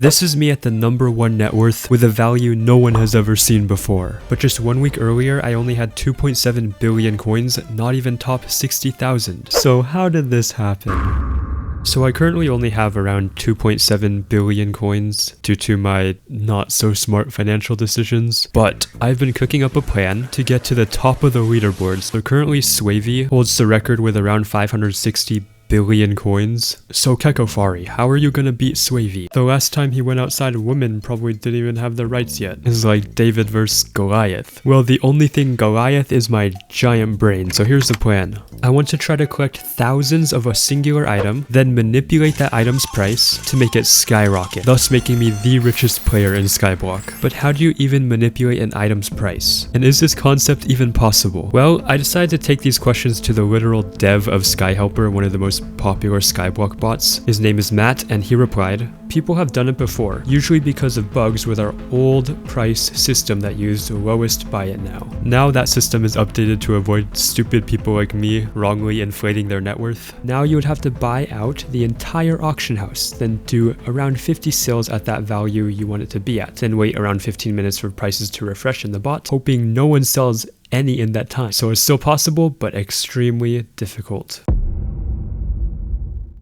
This is me at the #1 net worth with a value no one has ever seen before. But just 1 week earlier, I only had 2.7 billion coins, not even top 60,000. So how did this happen? So I currently only have around 2.7 billion coins due to my not so smart financial decisions, but I've been cooking up a plan to get to the top of the leaderboards. So currently Swavy holds the record with around 560 billion coins. So Cekofari, how are you gonna beat Swavy? The last time he went outside, women probably didn't even have the rights yet. It's like David versus Goliath. Well, the only thing Goliath is my giant brain, so here's the plan. I want to try to collect thousands of a singular item, then manipulate that item's price to make it skyrocket, thus making me the richest player in Skyblock. But how do you even manipulate an item's price? And is this concept even possible? Well, I decided to take these questions to the literal dev of Skyhelper, one of the most popular Skyblock bots. His name is Matt, and he replied, "People have done it before, usually because of bugs with our old price system that used lowest buy it now. Now that system is updated to avoid stupid people like me wrongly inflating their net worth. Now you would have to buy out the entire auction house, then do around 50 sales at that value you want it to be at, then wait around 15 minutes for prices to refresh in the bot, hoping no one sells any in that time. So it's still possible, but extremely difficult."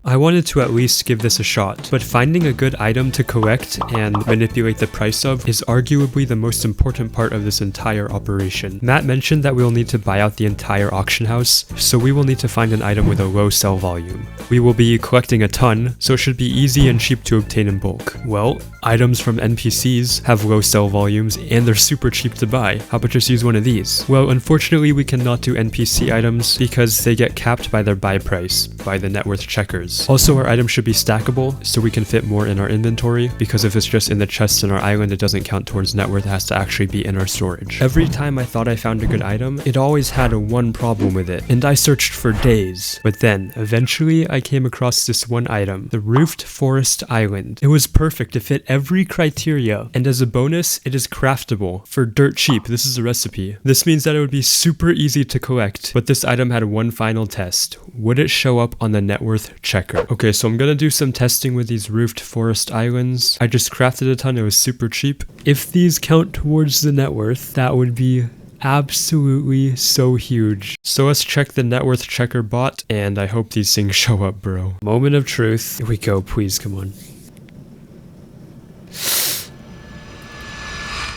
I wanted to at least give this a shot, but finding a good item to collect and manipulate the price of is arguably the most important part of this entire operation. Matt mentioned that we'll need to buy out the entire auction house, so we will need to find an item with a low sell volume. We will be collecting a ton, so it should be easy and cheap to obtain in bulk. Well, items from NPCs have low sell volumes and they're super cheap to buy. How about just use one of these? Well, unfortunately we cannot do NPC items because they get capped by their buy price, by the net worth checkers. Also, our items should be stackable so we can fit more in our inventory, because if it's just in the chests in our island, it doesn't count towards net worth, it has to actually be in our storage. Every time I thought I found a good item, it always had one problem with it, and I searched for days. But then, eventually, I came across this one item, the Roofed Forest Island. It was perfect to fit every criteria, and as a bonus, it is craftable for dirt cheap. This is a recipe. This means that it would be super easy to collect, but this item had one final test. Would it show up on the net worth checker? Okay, so I'm gonna do some testing with these Roofed Forest Islands. I just crafted a ton, it was super cheap. If these count towards the net worth, that would be absolutely so huge. So let's check the net worth checker bot, and I hope these things show up, bro. Moment of truth. Here we go, please, come on.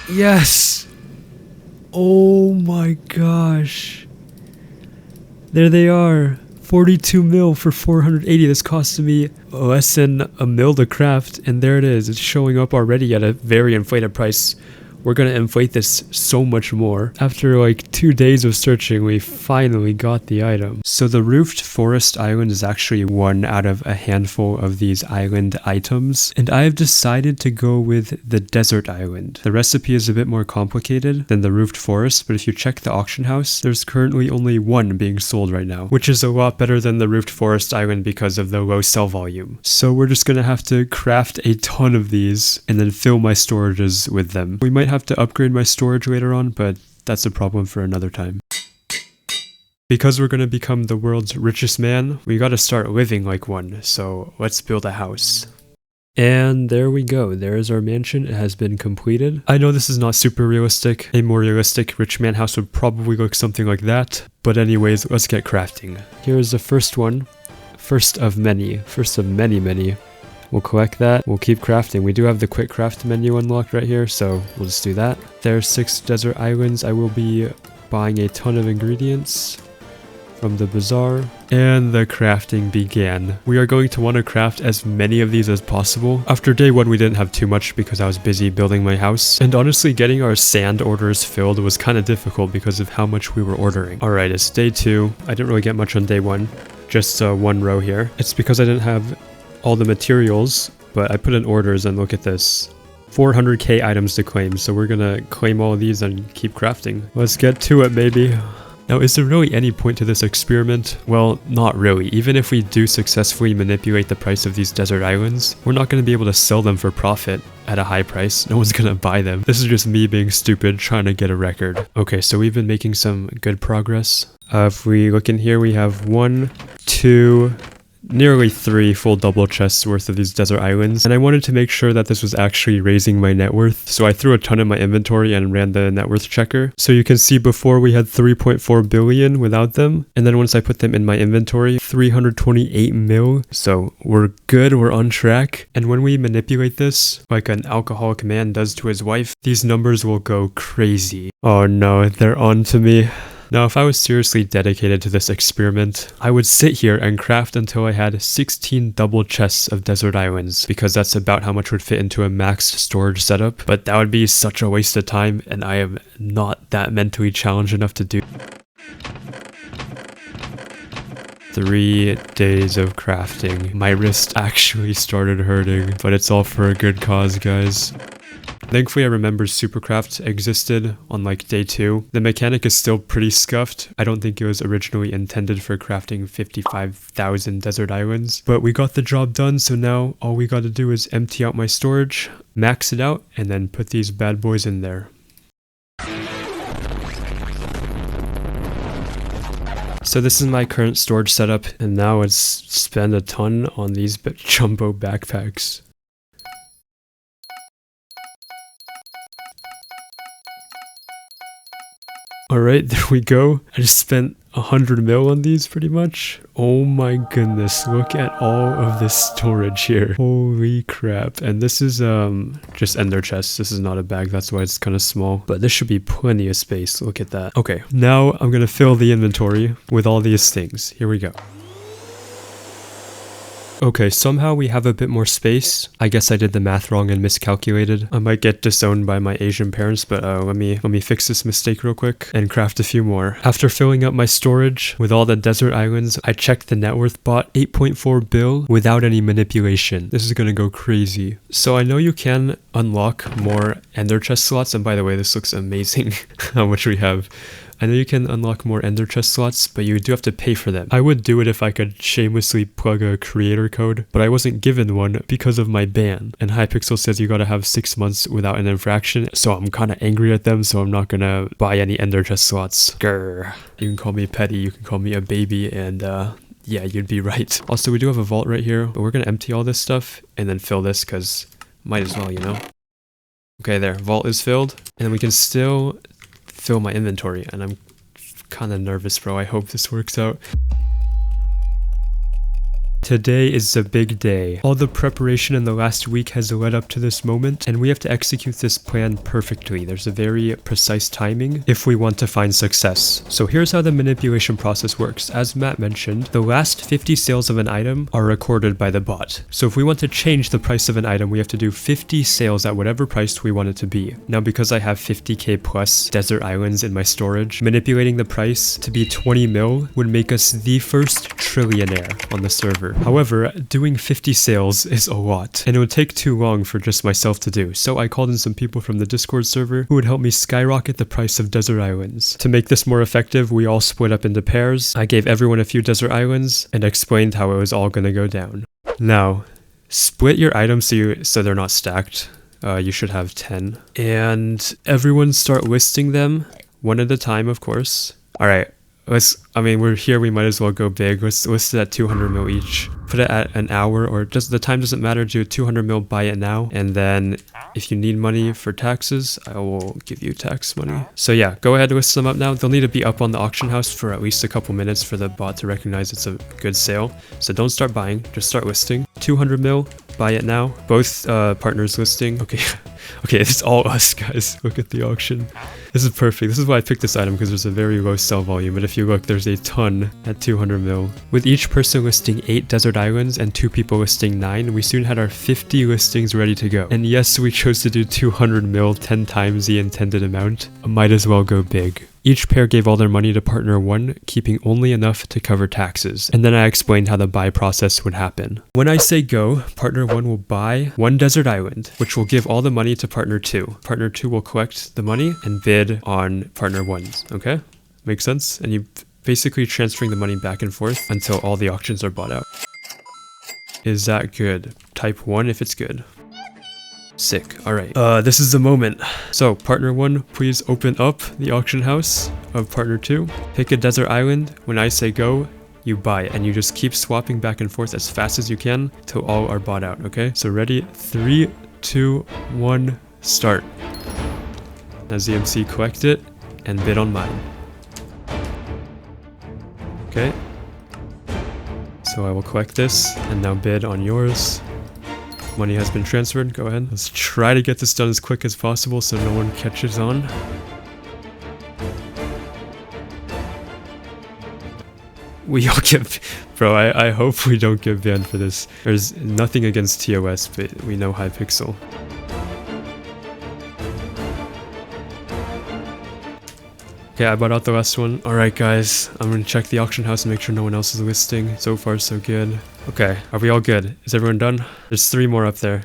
Yes! Oh my gosh. There they are. 42 mil for 480. This costed me less than a mil to craft, and there it is. It's showing up already at a very inflated price. We're gonna inflate this so much more. After like 2 days of searching, we finally got the item. So the Roofed Forest Island is actually one out of a handful of these island items, and I have decided to go with the Desert Island. The recipe is a bit more complicated than the Roofed Forest, but if you check the auction house, there's currently only one being sold right now, which is a lot better than the Roofed Forest Island because of the low sell volume. So we're just gonna have to craft a ton of these and then fill my storages with them. We might have to upgrade my storage later on, but that's a problem for another time. Because we're gonna become the world's richest man, we gotta start living like one, so let's build a house. And there we go, there is our mansion. It has been completed. I know this is not super realistic. A more realistic rich man house would probably look something like that, but anyways, let's get crafting. Here's the first one. First of many. We'll collect that. We'll keep crafting. We do have the quick craft menu unlocked right here, so we'll just do that. There's 6 desert islands. I will be buying a ton of ingredients from the bazaar, and the crafting began. We are going to want to craft as many of these as possible. After day 1, we didn't have too much because I was busy building my house, and honestly, getting our sand orders filled was kind of difficult because of how much we were ordering. Alright, it's day 2. I didn't really get much on day 1, just one row here. It's because I didn't have all the materials, but I put in orders, and look at this. 400k items to claim, so we're gonna claim all of these and keep crafting. Let's get to it, baby. Now, is there really any point to this experiment? Well, not really. Even if we do successfully manipulate the price of these desert islands, we're not going to be able to sell them for profit at a high price. No one's gonna buy them. This is just me being stupid trying to get a record. Okay, so we've been making some good progress. If we look in here, we have 1, 2, nearly 3 full double chests worth of these desert islands, and I wanted to make sure that this was actually raising my net worth, so I threw a ton in my inventory and ran the net worth checker. So you can see before we had 3.4 billion without them, and then once I put them in my inventory, 328 mil. So we're good, we're on track. And when we manipulate this, like an alcoholic man does to his wife, these numbers will go crazy. Oh no, they're on to me. Now, if I was seriously dedicated to this experiment, I would sit here and craft until I had 16 double chests of desert islands, because that's about how much would fit into a maxed storage setup. But that would be such a waste of time, and I am not that mentally challenged enough to do. 3 days of crafting. My wrist actually started hurting, but it's all for a good cause, guys. Thankfully, I remember Supercraft existed on like day 2. The mechanic is still pretty scuffed. I don't think it was originally intended for crafting 55,000 desert islands, but we got the job done, so now all we got to do is empty out my storage, max it out, and then put these bad boys in there. So this is my current storage setup, and now it's spend a ton on these jumbo backpacks. Alright, there we go. I just spent 100 mil on these pretty much. Oh my goodness, look at all of this storage here. Holy crap. And this is just ender chests. This is not a bag, that's why it's kind of small. But this should be plenty of space. Look at that. Okay, now I'm gonna fill the inventory with all these things. Here we go. Okay, somehow we have a bit more space. I guess I did the math wrong and miscalculated. I might get disowned by my Asian parents, but let me fix this mistake real quick and craft a few more. After filling up my storage with all the desert islands, I checked the net worth bot, 8.4 bill without any manipulation. This is gonna go crazy. So I know you can unlock more ender chest slots, and by the way, this looks amazing how much we have. I know you can unlock more ender chest slots, but you do have to pay for them. I would do it if I could shamelessly plug a creator code, but I wasn't given one because of my ban. And Hypixel says you gotta have 6 months without an infraction, so I'm kinda angry at them, so I'm not gonna buy any ender chest slots. Grr. You can call me petty, you can call me a baby, and yeah, you'd be right. Also, we do have a vault right here, but we're gonna empty all this stuff and then fill this, cause might as well, you know? Okay, there, vault is filled, and then we can still fill my inventory, and I'm kind of nervous, bro. I hope this works out. Today is a big day. All the preparation in the last week has led up to this moment, and we have to execute this plan perfectly. There's a very precise timing if we want to find success. So here's how the manipulation process works. As Matt mentioned, the last 50 sales of an item are recorded by the bot. So if we want to change the price of an item, we have to do 50 sales at whatever price we want it to be. Now, because I have 50k plus desert islands in my storage, manipulating the price to be 20 mil would make us the first trillionaire on the server. However, doing 50 sales is a lot, and it would take too long for just myself to do, so I called in some people from the Discord server who would help me skyrocket the price of desert islands. To make this more effective, we all split up into pairs. I gave everyone a few desert islands and explained how it was all gonna go down. Now, split your items so they're not stacked. You should have 10. And everyone start listing them one at a time, of course. Alright. We're here, we might as well go big. Let's list it at 200 mil each. Put it at an hour, or just the time doesn't matter. Do 200 mil, buy it now. And then if you need money for taxes, I will give you tax money. So yeah, go ahead and list them up now. They'll need to be up on the auction house for at least a couple minutes for the bot to recognize it's a good sale. So don't start buying, just start listing. 200 mil, buy it now. Both partners listing. Okay. Okay, it's all us, guys. Look at the auction. This is perfect. This is why I picked this item, because there's a very low sell volume. But if you look, there's a ton at 200 mil. With each person listing 8 desert islands and 2 people listing 9, we soon had our 50 listings ready to go. And yes, we chose to do 200 mil, 10 times the intended amount. Might as well go big. Each pair gave all their money to partner 1, keeping only enough to cover taxes. And then I explained how the buy process would happen. When I say go, partner 1 will buy 1 desert island, which will give all the money to partner 2. Partner 2 will collect the money and bid on partner 1's, okay? Makes sense? And you basically transferring the money back and forth until all the auctions are bought out. Is that good? Type 1 if it's good. Sick. Alright. This is the moment. So, partner 1, please open up the auction house of partner 2. Pick a desert island. When I say go, you buy it, and you just keep swapping back and forth as fast as you can till all are bought out, okay? So ready, 3, 2, 1, start. As the MC, collect it and bid on mine. Okay. So I will collect this and now bid on yours. Money has been transferred. Go ahead. Let's try to get this done as quick as possible so no one catches on. We all get... Bro, I hope we don't get banned for this. There's nothing against TOS, but we know Hypixel. Okay, I bought out the last one. Alright guys, I'm gonna check the auction house and make sure no one else is listing. So far so good. Okay, are we all good? Is everyone done? There's 3 more up there.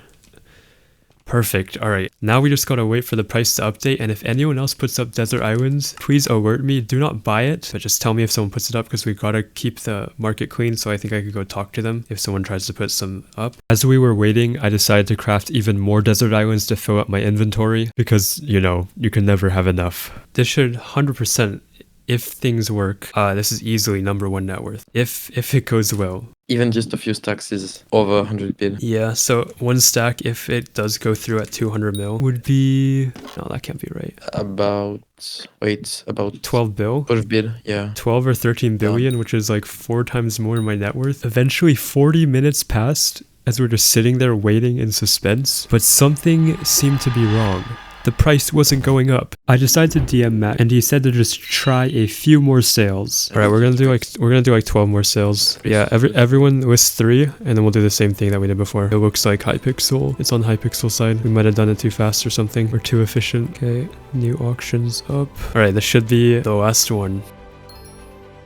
Perfect. Alright, now we just gotta wait for the price to update, and if anyone else puts up desert islands, please alert me. Do not buy it, but just tell me if someone puts it up, because we gotta keep the market clean, so I think I could go talk to them if someone tries to put some up. As we were waiting, I decided to craft even more desert islands to fill up my inventory, because, you know, you can never have enough. This should 100%, if things work, this is easily #1 net worth. If it goes well. Even just a few stacks is over 100 bid. Yeah, so 1 stack, if it does go through at 200 mil, would be... No, that can't be right. About 12 bill? 12 bid, yeah. 12 or 13 billion, which is like 4 times more in my net worth. Eventually, 40 minutes passed as we're just sitting there waiting in suspense, but something seemed to be wrong. The price wasn't going up. I decided to DM Matt, and he said to just try a few more sales. All right, we're gonna do like 12 more sales. Yeah, everyone lists 3, and then we'll do the same thing that we did before. It looks like Hypixel. It's on Hypixel side. We might have done it too fast or something, or too efficient. Okay, new auctions up. All right, this should be the last one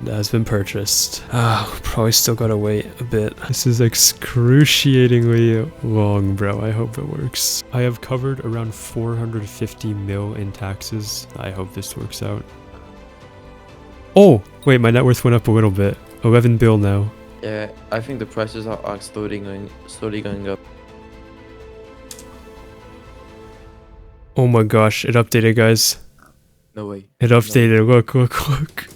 that has been purchased. Probably still gotta wait a bit. This is excruciatingly long, bro. I hope it works. I have covered around 450 mil in taxes. I hope this works out. Oh, wait, my net worth went up a little bit. 11 bill now. Yeah, I think the prices are slowly going up. Oh my gosh, it updated, guys. No way. It updated. Look, look, look.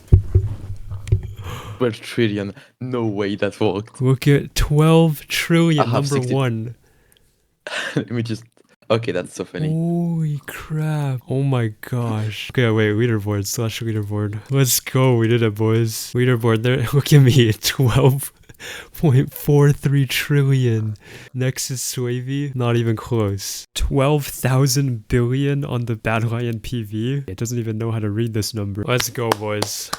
12 trillion. No way that worked. Look at 12 trillion, I have #1. Let me just... Okay, that's so funny. Holy crap. Oh my gosh. Okay, wait, leaderboard, slash leaderboard. Let's go, we did it, boys. Leaderboard there, look at me, 12.43 trillion. Next is Swavy, not even close. 12,000 billion on the Badlion PV. It doesn't even know how to read this number. Let's go, boys.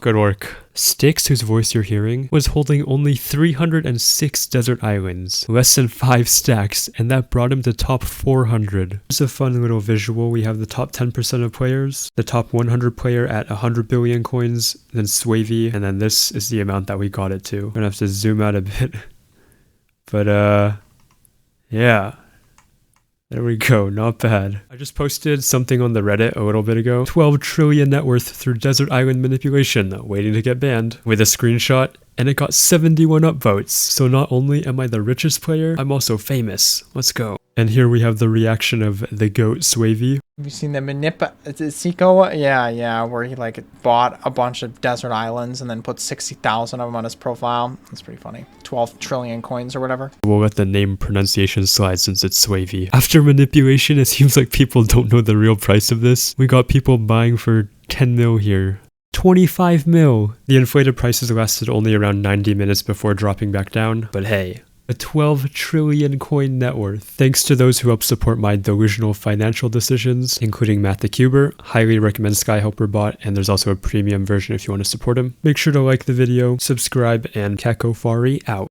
Good work. Styx, whose voice you're hearing, was holding only 306 desert islands, less than 5 stacks, and that brought him to top 400. Here's a fun little visual. We have the top 10% of players, the top 100 player at 100 billion coins, then Swavy, and then this is the amount that we got it to. I'm gonna have to zoom out a bit. But yeah. There we go, not bad. I just posted something on the Reddit a little bit ago. 12 trillion net worth through desert island manipulation, waiting to get banned, with a screenshot, and it got 71 upvotes. So not only am I the richest player, I'm also famous. Let's go. And here we have the reaction of the GOAT Swavy. Have you seen the Seco? Yeah, where he like bought a bunch of desert islands and then put 60,000 of them on his profile. That's pretty funny. 12 trillion coins or whatever. We'll let the name pronunciation slide since it's Swavy. After manipulation, it seems like people don't know the real price of this. We got people buying for 10 mil here. 25 mil. The inflated prices lasted only around 90 minutes before dropping back down, but hey. A 12 trillion coin net worth. Thanks to those who help support my delusional financial decisions, including Matt the Cuber. Highly recommend Skyhelper bot, and there's also a premium version if you want to support him. Make sure to like the video, subscribe, and Cekofari out.